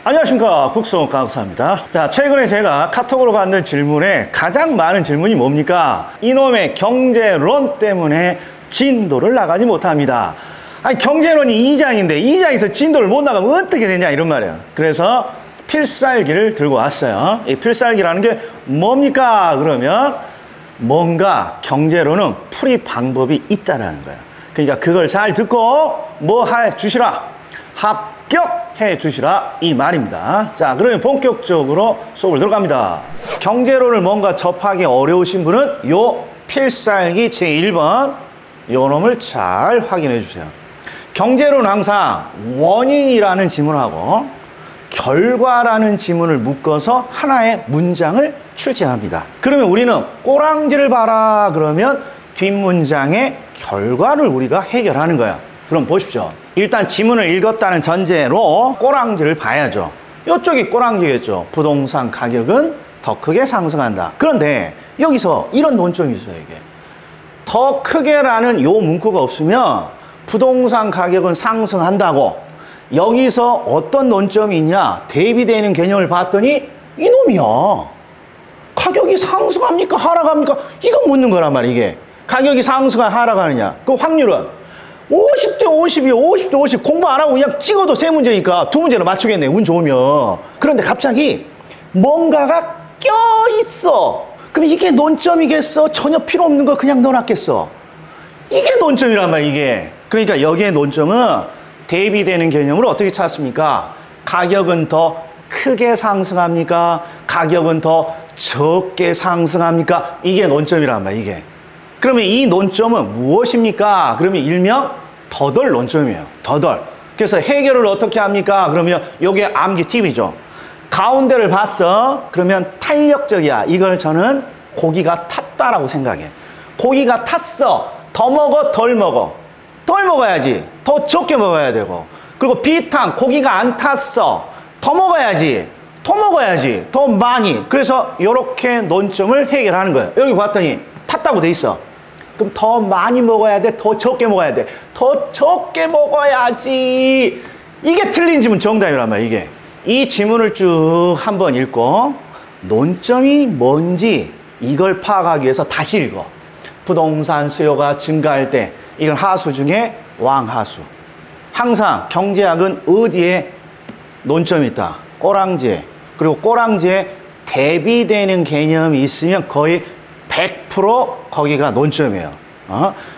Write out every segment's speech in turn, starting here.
안녕하십니까, 국소강사입니다. 자, 최근에 제가 카톡으로 받는 질문에 가장 많은 질문이 뭡니까? 이놈의 경제론 때문에 진도를 나가지 못합니다. 아니, 경제론이 2장인데 2장에서 진도를 못 나가면 어떻게 되냐, 이런 말이에요. 그래서 필살기를 들고 왔어요. 이 필살기라는 게 뭡니까? 그러면 뭔가 경제론은 풀이 방법이 있다라는 거예요. 그러니까 그걸 잘 듣고 뭐 해 주시라, 합격해 주시라, 이 말입니다. 자, 그러면 본격적으로 수업을 들어갑니다. 경제론을 뭔가 접하기 어려우신 분은 요 필살기 제1번 요 놈을 잘 확인해 주세요. 경제론은 항상 원인이라는 지문하고 결과라는 지문을 묶어서 하나의 문장을 출제합니다. 그러면 우리는 꼬랑지를 봐라 그러면 뒷문장의 결과를 우리가 해결하는 거야. 그럼 보십시오. 일단 지문을 읽었다는 전제로 꼬랑지를 봐야죠. 이쪽이 꼬랑지겠죠. 부동산 가격은 더 크게 상승한다. 그런데 여기서 이런 논점이 있어요. 이게 더 크게라는 요 문구가 없으면 부동산 가격은 상승한다고, 여기서 어떤 논점이 있냐, 대비되는 개념을 봤더니 이놈이야. 가격이 상승합니까 하락합니까? 이거 묻는 거란 말이야. 이게 가격이 상승하 하락하느냐, 그 확률은 50대 50이요. 50대 50. 공부 안 하고 그냥 찍어도 세 문제니까 두 문제는 맞추겠네, 운 좋으면. 그런데 갑자기 뭔가가 껴있어. 그럼 이게 논점이겠어? 전혀 필요 없는 거 그냥 넣어놨겠어? 이게 논점이란 말이야, 이게. 그러니까 여기에 논점은 대비되는 개념으로 어떻게 찾습니까? 가격은 더 크게 상승합니까? 가격은 더 적게 상승합니까? 이게 논점이란 말이야, 이게. 그러면 이 논점은 무엇입니까? 그러면 일명 더덜 논점이에요. 더덜. 그래서 해결을 어떻게 합니까? 그러면 요게 암기 팁이죠. 가운데를 봤어. 그러면 탄력적이야. 이걸 저는 고기가 탔다라고 생각해. 고기가 탔어. 더 먹어, 덜 먹어? 덜 먹어야지. 더 적게 먹어야 되고. 그리고 비탄, 고기가 안 탔어. 더 먹어야지. 더 먹어야지. 더 많이. 그래서 이렇게 논점을 해결하는 거예요. 여기 봤더니 탔다고 돼 있어. 그럼 더 많이 먹어야 돼? 더 적게 먹어야 돼? 더 적게 먹어야지. 이게 틀린 지문 정답이란 말이야, 이게. 이 지문을 쭉 한번 읽고 논점이 뭔지 이걸 파악하기 위해서 다시 읽어. 부동산 수요가 증가할 때, 이건 하수 중에 왕하수. 항상 경제학은 어디에 논점이 있다? 꼬랑지에. 그리고 꼬랑지에 대비되는 개념이 있으면 거의 100% 거기가 논점이에요.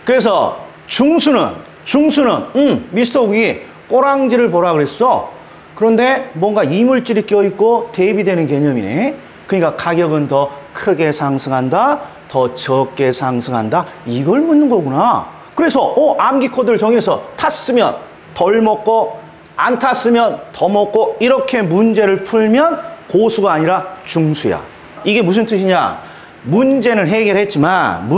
그래서 중수는 미스터 우기 꼬랑지를 보라 그랬어. 그런데 뭔가 이물질이 껴있고 대비되는 개념이네. 그러니까 가격은 더 크게 상승한다, 더 적게 상승한다, 이걸 묻는 거구나. 그래서 암기 코드를 정해서 탔으면 덜 먹고 안 탔으면 더 먹고, 이렇게 문제를 풀면 고수가 아니라 중수야. 이게 무슨 뜻이냐? 문제는 해결했지만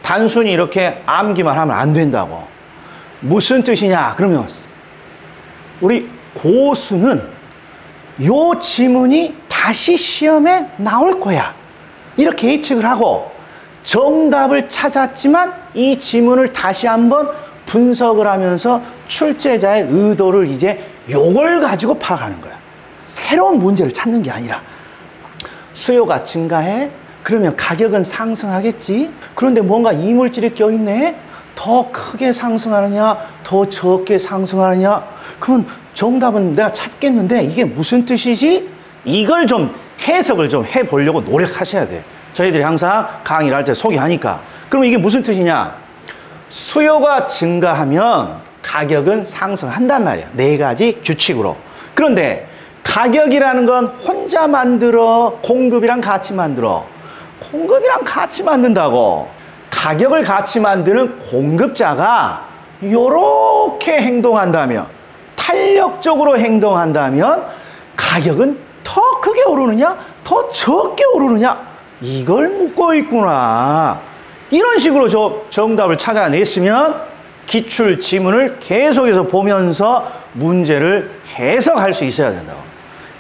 단순히 이렇게 암기만 하면 안 된다고. 무슨 뜻이냐? 그러면 우리 고수는 요 지문이 다시 시험에 나올 거야, 이렇게 예측을 하고 정답을 찾았지만 이 지문을 다시 한번 분석을 하면서 출제자의 의도를 이제 요걸 가지고 파악하는 거야. 새로운 문제를 찾는 게 아니라 수요가 증가해? 그러면 가격은 상승하겠지? 그런데 뭔가 이물질이 껴있네? 더 크게 상승하느냐? 더 적게 상승하느냐? 그러면 정답은 내가 찾겠는데 이게 무슨 뜻이지? 이걸 좀 해석을 좀 해보려고 노력하셔야 돼. 저희들이 항상 강의를 할 때 소개하니까. 그럼 이게 무슨 뜻이냐? 수요가 증가하면 가격은 상승한단 말이야. 4가지 규칙으로. 그런데 가격이라는 건 혼자 만들어? 공급이랑 같이 만들어? 공급이랑 같이 만든다고. 가격을 같이 만드는 공급자가 요렇게 행동한다면, 탄력적으로 행동한다면 가격은 더 크게 오르느냐? 더 적게 오르느냐? 이걸 묻고 있구나. 이런 식으로 정답을 찾아냈으면 기출 지문을 계속해서 보면서 문제를 해석할 수 있어야 된다고.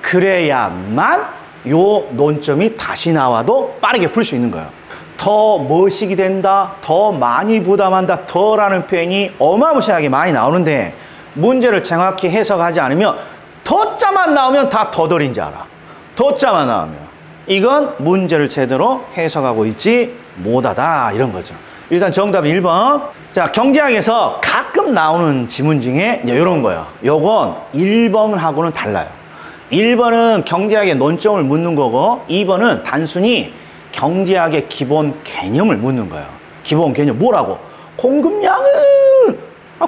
그래야만 요 논점이 다시 나와도 빠르게 풀 수 있는 거예요. 더 머시기 된다, 더 많이 부담한다, 더라는 표현이 어마무시하게 많이 나오는데 문제를 정확히 해석하지 않으면 더자만 도만 나오면 다 더덜인지 알아. 도자만 나오면 이건 문제를 제대로 해석하고 있지 못하다 이런 거죠. 일단 정답 1번. 자, 경제학에서 가끔 나오는 지문 중에 이런 거예요. 요건 1번하고는 달라요. 1번은 경제학의 논점을 묻는 거고 2번은 단순히 경제학의 기본 개념을 묻는 거예요. 기본 개념 뭐라고? 공급량은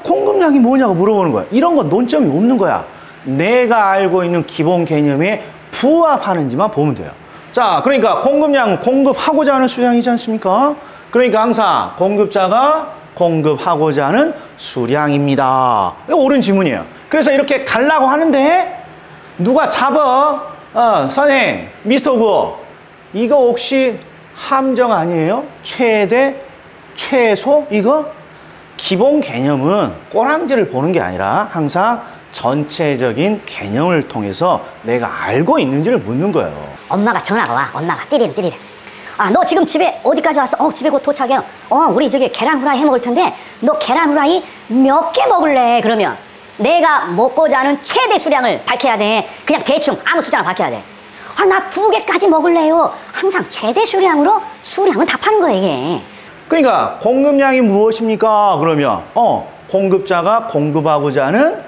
공급량이 뭐냐고 물어보는 거야. 이런 건 논점이 없는 거야. 내가 알고 있는 기본 개념에 부합하는지만 보면 돼요. 자, 그러니까 공급량은 공급하고자 하는 수량이지 않습니까? 그러니까 항상 공급자가 공급하고자 하는 수량입니다. 이거 옳은 지문이에요. 그래서 이렇게 가려고 하는데 누가 잡아? 선생님, 미스터 부 이거 혹시 함정 아니에요? 최대, 최소? 이거? 기본 개념은 꼬랑지를 보는 게 아니라 항상 전체적인 개념을 통해서 내가 알고 있는지를 묻는 거예요. 엄마가 전화가 와. 엄마가 띠리리. 너 지금 집에 어디까지 왔어? 집에 곧 도착해요. 우리 저기 계란 후라이 해 먹을 텐데 너 계란 후라이 몇 개 먹을래? 그러면 내가 먹고자 하는 최대 수량을 밝혀야 돼. 그냥 대충 아무 숫자나 밝혀야 돼. 나 2개까지 먹을래요. 항상 최대 수량으로 수량은 답하는 거예요, 이게. 그러니까 공급량이 무엇입니까? 그러면 공급자가 공급하고자 하는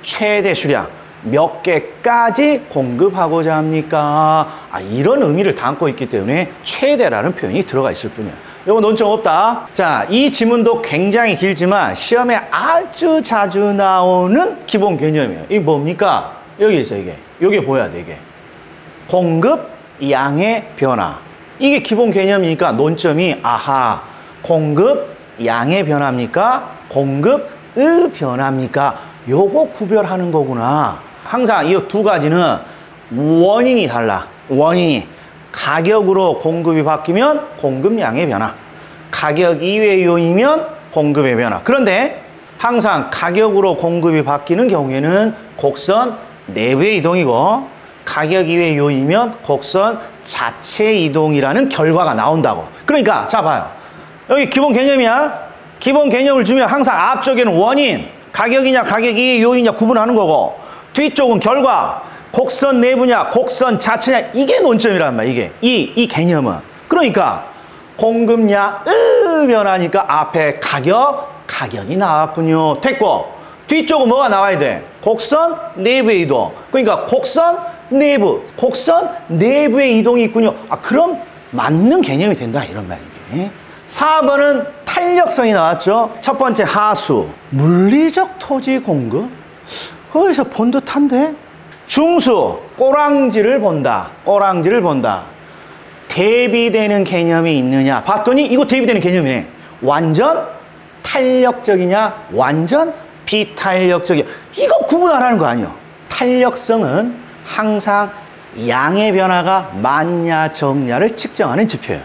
최대 수량 몇 개까지 공급하고자 합니까? 이런 의미를 담고 있기 때문에 최대라는 표현이 들어가 있을 뿐이에요. 이거 논점 없다. 자, 이 지문도 굉장히 길지만 시험에 아주 자주 나오는 기본 개념이에요. 이게 뭡니까? 여기 있어, 이게. 이게 보여야 돼, 이게. 공급 양의 변화. 이게 기본 개념이니까 논점이 공급 양의 변화입니까? 공급의 변화입니까? 요거 구별하는 거구나. 항상 이 두 가지는 원인이 달라. 원인이 가격으로 공급이 바뀌면 공급량의 변화, 가격 이외의 요인이면 공급의 변화. 그런데 항상 가격으로 공급이 바뀌는 경우에는 곡선 내부의 이동이고 가격 이외의 요인이면 곡선 자체 이동이라는 결과가 나온다고. 그러니까 자 봐요. 여기 기본 개념이야. 기본 개념을 주면 항상 앞쪽에는 원인, 가격이냐 가격이 요인이냐 구분하는 거고 뒤쪽은 결과, 곡선 내부냐 곡선 자체냐 이게 논점이란 말이야. 이게 이 개념은. 그러니까 공급량의 변화니까 앞에 가격이 나왔군요. 됐고 뒤쪽은 뭐가 나와야 돼? 곡선 내부의 이동. 그러니까 곡선 내부의 이동이 있군요. 그럼 맞는 개념이 된다 이런 말이지. 4번은 탄력성이 나왔죠. 첫 번째 하수, 물리적 토지 공급. 어디서 본 듯한데? 중수, 꼬랑지를 본다. 대비되는 개념이 있느냐 봤더니 이거 대비되는 개념이네. 완전 탄력적이냐 완전 비탄력적이냐 이거 구분 안 하는 거 아니야. 탄력성은 항상 양의 변화가 많냐 적냐를 측정하는 지표예요.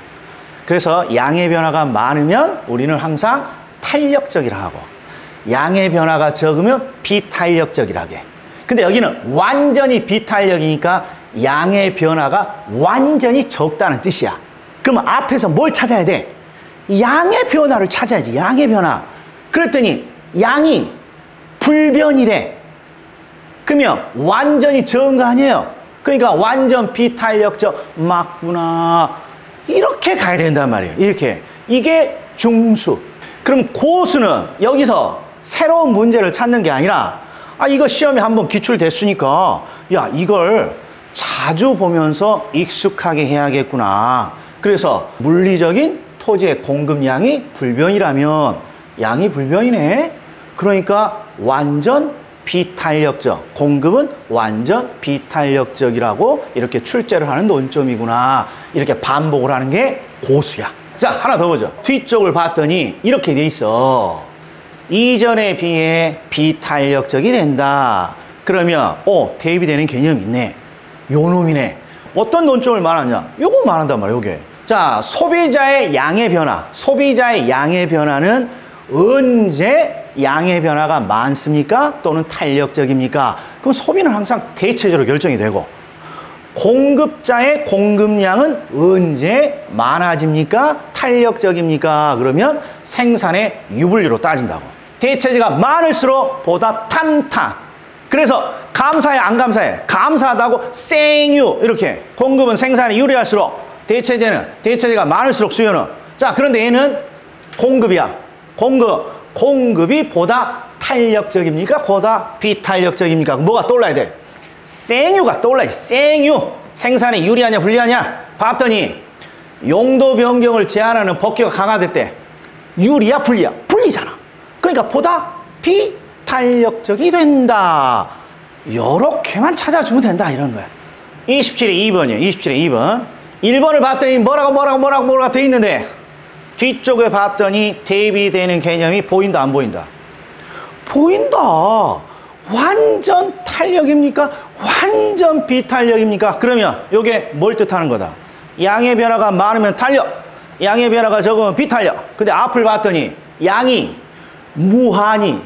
그래서 양의 변화가 많으면 우리는 항상 탄력적이라 하고 양의 변화가 적으면 비탄력적이라 하게. 근데 여기는 완전히 비탄력이니까 양의 변화가 완전히 적다는 뜻이야. 그러면 앞에서 뭘 찾아야 돼? 양의 변화를 찾아야지. 양의 변화. 그랬더니 양이 불변이래. 그러면 완전히 적은 거 아니에요? 그러니까 완전 비탄력적 맞구나. 이렇게 가야 된단 말이에요. 이렇게. 이게 중수. 그럼 고수는 여기서 새로운 문제를 찾는 게 아니라 이거 시험에 한번 기출됐으니까 야 이걸 자주 보면서 익숙하게 해야겠구나. 그래서 물리적인 토지의 공급량이 불변이라면 양이 불변이네. 그러니까 완전 비탄력적, 공급은 완전 비탄력적이라고 이렇게 출제를 하는 논점이구나. 이렇게 반복을 하는 게 고수야. 자, 하나 더 보죠. 뒤쪽을 봤더니 이렇게 돼 있어. 이전에 비해 비탄력적이 된다. 그러면 대비되는 개념이 있네. 요 놈이네. 어떤 논점을 말하냐? 요거 말한단 말이야, 요게. 자, 소비자의 양의 변화. 소비자의 양의 변화는 언제 양의 변화가 많습니까? 또는 탄력적입니까? 그럼 소비는 항상 대체적으로 결정이 되고 공급자의 공급량은 언제 많아집니까? 탄력적입니까? 그러면 생산의 유불리로 따진다고. 대체재가 많을수록 보다 탄탄. 그래서 감사해, 안 감사해? 감사하다고 생유 이렇게. 공급은 생산이 유리할수록 대체제가 많을수록 수요는. 자, 그런데 얘는 공급이야. 공급이 보다 탄력적입니까? 보다 비탄력적입니까? 뭐가 떠올라야 돼? 생유가 떠올라야 돼. 생유. 생산에 유리하냐 불리하냐? 봤더니 용도 변경을 제한하는 법규가 강화됐대. 유리야 불리야? 불리잖아. 그러니까 보다 비탄력적이 된다. 요렇게만 찾아주면 된다 이런 거야. 27에 2번이에요. 27에 2번. 1번을 봤더니 뭐라고 돼 있는데 뒤쪽에 봤더니 대비되는 개념이 보인다 안 보인다? 보인다. 완전 탄력입니까? 완전 비탄력입니까? 그러면 이게 뭘 뜻하는 거다? 양의 변화가 많으면 탄력, 양의 변화가 적으면 비탄력. 근데 앞을 봤더니 양이 무한히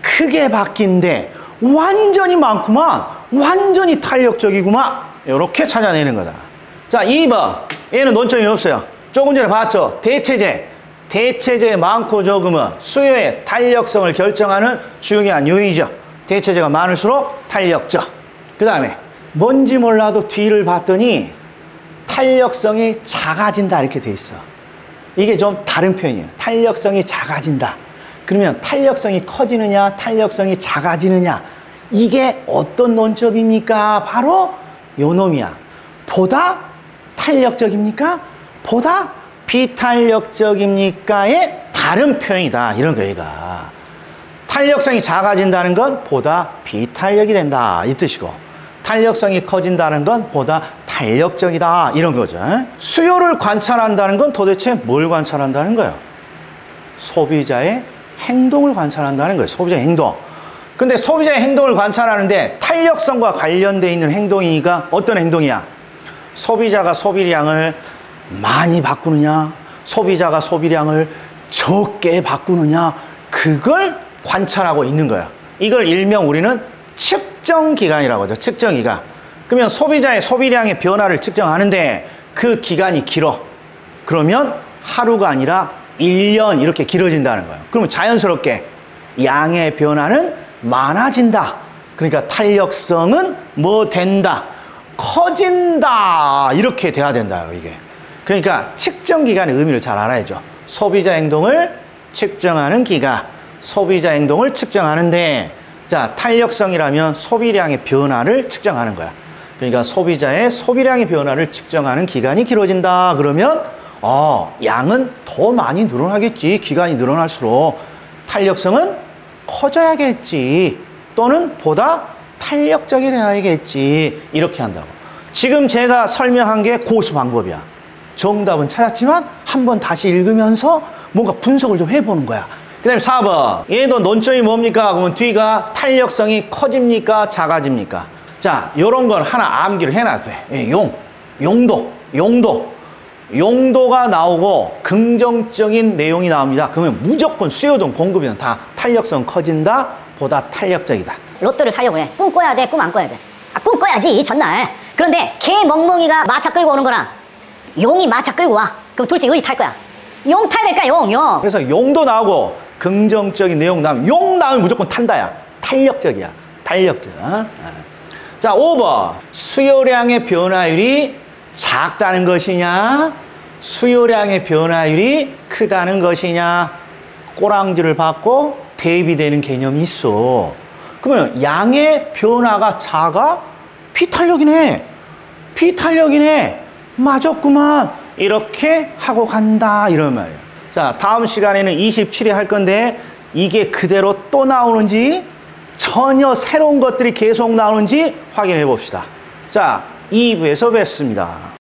크게 바뀐데 완전히 많구만. 완전히 탄력적이구만. 이렇게 찾아내는 거다. 자, 2번. 얘는 논점이 없어요. 조금 전에 봤죠? 대체제 많고 적으면 수요의 탄력성을 결정하는 중요한 요인이죠. 대체제가 많을수록 탄력적. 그 다음에 뭔지 몰라도 뒤를 봤더니 탄력성이 작아진다 이렇게 돼 있어. 이게 좀 다른 표현이에요. 탄력성이 작아진다. 그러면 탄력성이 커지느냐 탄력성이 작아지느냐, 이게 어떤 논점입니까? 바로 요 놈이야. 보다 탄력적입니까? 보다 비탄력적입니까의 다른 표현이다 이런 거. 얘가 탄력성이 작아진다는 건 보다 비탄력이 된다 이 뜻이고, 탄력성이 커진다는 건 보다 탄력적이다 이런 거죠. 수요를 관찰한다는 건 도대체 뭘 관찰한다는 거예요? 소비자의 행동을 관찰한다는 거예요. 소비자의 행동. 근데 소비자의 행동을 관찰하는데 탄력성과 관련되어 있는 행동이니까 어떤 행동이야? 소비자가 소비량을 많이 바꾸느냐, 소비자가 소비량을 적게 바꾸느냐, 그걸 관찰하고 있는 거야. 이걸 일명 우리는 측정기간이라고 하죠. 측정기간. 그러면 소비자의 소비량의 변화를 측정하는데 그 기간이 길어. 그러면 하루가 아니라 1년 이렇게 길어진다는 거예요. 그러면 자연스럽게 양의 변화는 많아진다. 그러니까 탄력성은 뭐 된다? 커진다. 이렇게 돼야 된다. 이게. 그러니까 측정기간의 의미를 잘 알아야죠. 소비자 행동을 측정하는 기간. 소비자 행동을 측정하는데, 자, 탄력성이라면 소비량의 변화를 측정하는 거야. 그러니까 소비자의 소비량의 변화를 측정하는 기간이 길어진다. 그러면 양은 더 많이 늘어나겠지. 기간이 늘어날수록 탄력성은 커져야겠지. 또는 보다 탄력적이 되어야겠지. 이렇게 한다고. 지금 제가 설명한 게 고수 방법이야. 정답은 찾았지만 한번 다시 읽으면서 뭔가 분석을 좀 해보는 거야. 그 다음에 4번. 얘도 논점이 뭡니까? 그러면 뒤가 탄력성이 커집니까? 작아집니까? 자, 요런 건 하나 암기를 해놔도 돼. 용도가 나오고 긍정적인 내용이 나옵니다. 그러면 무조건 수요든 공급이든 다 탄력성 커진다, 보다 탄력적이다. 로또를 사려고 해. 꿈 꿔야 돼, 꿈 안 꿔야 돼? 꿈 꿔야지, 전날. 그런데 개 멍멍이가 마차 끌고 오는 거랑 용이 마차 끌고 와. 그럼 둘 중에 어디 탈 거야? 용 타야 될까, 용. 그래서 용도 나오고 긍정적인 내용 나오면 용 나오면 무조건 탄다야. 탄력적이야. 탄력적. 자, 5번. 수요량의 변화율이 작다는 것이냐, 수요량의 변화율이 크다는 것이냐. 꼬랑지를 받고 대비되는 개념이 있어. 그러면 양의 변화가 작아? 비탄력이네. 맞았구만. 이렇게 하고 간다 이런 말이에요. 자, 다음 시간에는 27회 할 건데 이게 그대로 또 나오는지 전혀 새로운 것들이 계속 나오는지 확인해 봅시다. 자, 2부에서 뵙습니다.